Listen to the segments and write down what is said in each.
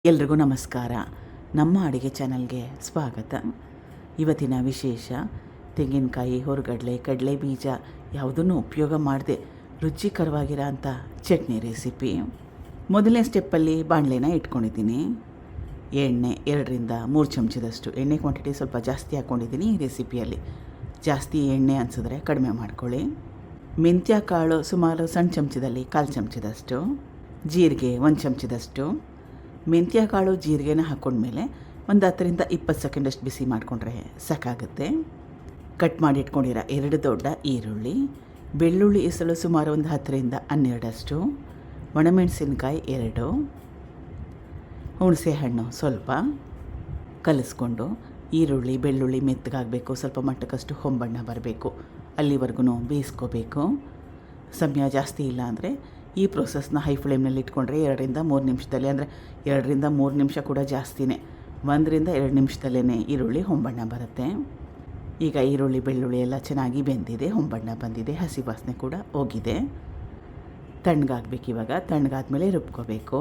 ಎಲ್ರಿಗೂ ನಮಸ್ಕಾರ. ನಮ್ಮ ಅಡುಗೆ ಚಾನಲ್ಗೆ ಸ್ವಾಗತ. ಇವತ್ತಿನ ವಿಶೇಷ ತೆಂಗಿನಕಾಯಿ, ಹುರ್ಗಡ್ಲೆ, ಕಡಲೆ ಬೀಜ ಯಾವುದನ್ನು ಉಪಯೋಗ ಮಾಡದೆ ರುಚಿಕರವಾಗಿರೋ ಅಂಥ ಚಟ್ನಿ ರೆಸಿಪಿ. ಮೊದಲನೇ ಸ್ಟೆಪ್ಪಲ್ಲಿ ಬಾಣಲೆನ ಇಟ್ಕೊಂಡಿದ್ದೀನಿ. ಎಣ್ಣೆ 2-3 ಚಮಚದಷ್ಟು ಎಣ್ಣೆ ಕ್ವಾಂಟಿಟಿ ಸ್ವಲ್ಪ ಜಾಸ್ತಿ ಹಾಕ್ಕೊಂಡಿದ್ದೀನಿ ಈ ರೆಸಿಪಿಯಲ್ಲಿ. ಜಾಸ್ತಿ ಎಣ್ಣೆ ಅನಿಸಿದ್ರೆ ಕಡಿಮೆ ಮಾಡ್ಕೊಳ್ಳಿ. ಮೆಂತ್ಯ ಕಾಳು ಸುಮಾರು ಸಣ್ಣ ಚಮಚದಲ್ಲಿ 1/4 ಚಮಚದಷ್ಟು, ಜೀರಿಗೆ 1 ಚಮಚದಷ್ಟು. ಮೆಂತ್ಯ ಕಾಳು ಜೀರಿಗೆನ ಹಾಕ್ಕೊಂಡ್ಮೇಲೆ ಒಂದು 10-20 ಸೆಕೆಂಡಷ್ಟು ಬಿಸಿ ಮಾಡಿಕೊಂಡ್ರೆ ಸಾಕಾಗುತ್ತೆ. ಕಟ್ ಮಾಡಿ ಇಟ್ಕೊಂಡಿರೋ 2 ದೊಡ್ಡ ಈರುಳ್ಳಿ, ಬೆಳ್ಳುಳ್ಳಿ ಎಸಳು ಸುಮಾರು ಒಂದು 10-12, ಒಣಮೆಣಸಿನ್ಕಾಯಿ 2, ಹುಣಸೆ ಹಣ್ಣು ಸ್ವಲ್ಪ ಕಲಿಸ್ಕೊಂಡು ಈರುಳ್ಳಿ ಬೆಳ್ಳುಳ್ಳಿ ಮೆತ್ತಗಾಗಬೇಕು, ಸ್ವಲ್ಪ ಮಟ್ಟಕ್ಕಷ್ಟು ಹೊಂಬಣ್ಣ ಬರಬೇಕು, ಅಲ್ಲಿವರೆಗೂ ಬೇಯಿಸ್ಕೋಬೇಕು. ಸಮಯ ಜಾಸ್ತಿ ಇಲ್ಲ ಅಂದರೆ ಈ ಪ್ರೋಸೆಸ್ನ ಹೈ ಫ್ಲೇಮ್ನಲ್ಲಿ ಇಟ್ಕೊಂಡ್ರೆ 2-3 ನಿಮಿಷದಲ್ಲಿ, ಅಂದರೆ 2-3 ನಿಮಿಷ ಕೂಡ ಜಾಸ್ತಿನೇ, 1-2 ನಿಮಿಷದಲ್ಲೇ ಈರುಳ್ಳಿ ಹೊಂಬಣ್ಣ ಬರುತ್ತೆ. ಈಗ ಈರುಳ್ಳಿ ಬೆಳ್ಳುಳ್ಳಿ ಎಲ್ಲ ಚೆನ್ನಾಗಿ ಬೆಂದಿದೆ, ಹೊಂಬಣ್ಣ ಬಂದಿದೆ, ಹಸಿ ವಾಸನೆ ಕೂಡ ಹೋಗಿದೆ. ತಣ್ಣಗಾಗಬೇಕು. ಇವಾಗ ತಣ್ಣಗಾದ್ಮೇಲೆ ರುಬ್ಕೋಬೇಕು.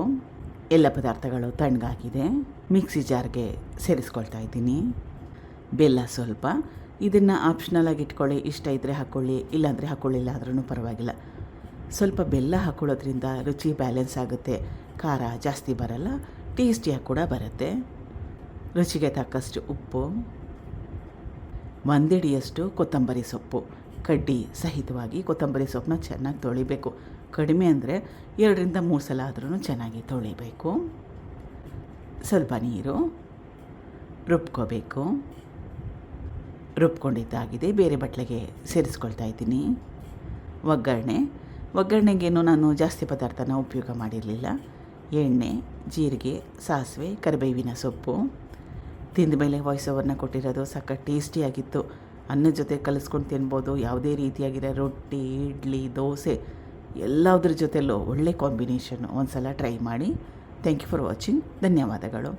ಎಲ್ಲ ಪದಾರ್ಥಗಳು ತಣ್ಣಗಾಗಿದೆ. ಮಿಕ್ಸಿ ಜಾರ್ಗೆ ಸೇರಿಸ್ಕೊಳ್ತಾ ಇದ್ದೀನಿ. ಬೆಲ್ಲ ಸ್ವಲ್ಪ, ಇದನ್ನು ಆಪ್ಷನಲಾಗಿ ಇಟ್ಕೊಳ್ಳಿ, ಇಷ್ಟ ಇದ್ದರೆ ಹಾಕ್ಕೊಳ್ಳಿ, ಇಲ್ಲಾಂದರೆ ಹಾಕ್ಕೊಳ್ಳಿಲ್ಲ ಆದ್ರೂ ಪರವಾಗಿಲ್ಲ. ಸ್ವಲ್ಪ ಬೆಲ್ಲ ಹಾಕ್ಕೊಳ್ಳೋದ್ರಿಂದ ರುಚಿ ಬ್ಯಾಲೆನ್ಸ್ ಆಗುತ್ತೆ, ಖಾರ ಜಾಸ್ತಿ ಬರಲ್ಲ, ಟೇಸ್ಟಿಯಾಗಿ ಕೂಡ ಬರುತ್ತೆ. ರುಚಿಗೆ ತಕ್ಕಷ್ಟು ಉಪ್ಪು, 1 ಹಿಡಿಯಷ್ಟು ಕೊತ್ತಂಬರಿ ಸೊಪ್ಪು, ಕಡ್ಡಿ ಸಹಿತವಾಗಿ ಕೊತ್ತಂಬರಿ ಸೊಪ್ಪನ್ನ ಚೆನ್ನಾಗಿ ತೊಳಿಬೇಕು. ಕಡಿಮೆ ಅಂದರೆ 2-3 ಸಲ ಆದ್ರೂ ಚೆನ್ನಾಗಿ ತೊಳಿಬೇಕು. ಸ್ವಲ್ಪ ನೀರು, ರುಬ್ಕೋಬೇಕು. ರುಬ್ಕೊಂಡಿದ್ದಾಗಿದೆ. ಬೇರೆ ಬಟ್ಲಿಗೆ ಸೇರಿಸ್ಕೊಳ್ತಾ ಇದ್ದೀನಿ. ಒಗ್ಗರಣೆಗೇನು ನಾನು ಜಾಸ್ತಿ ಪದಾರ್ಥನ ಉಪಯೋಗ ಮಾಡಿರಲಿಲ್ಲ. ಎಣ್ಣೆ, ಜೀರಿಗೆ, ಸಾಸಿವೆ, ಕರಿಬೇವಿನ ಸೊಪ್ಪು. ತಿಂದ ಮೇಲೆ ವಾಯ್ಸ್ ಓವರ್ನ ಕೊಟ್ಟಿರೋದು ಸಖತ್ ಟೇಸ್ಟಿಯಾಗಿತ್ತು. ಅನ್ನದ ಜೊತೆ ಕಲಿಸ್ಕೊಂಡು ತಿನ್ಬೋದು. ಯಾವುದೇ ರೀತಿಯಾಗಿರೋ ರೊಟ್ಟಿ, ಇಡ್ಲಿ, ದೋಸೆ ಎಲ್ಲದ್ರ ಜೊತೆಯಲ್ಲೂ ಒಳ್ಳೆ ಕಾಂಬಿನೇಷನ್ನು. ಒಂದು ಸಲ ಟ್ರೈ ಮಾಡಿ. Thank you for watching. ಧನ್ಯವಾದಗಳು.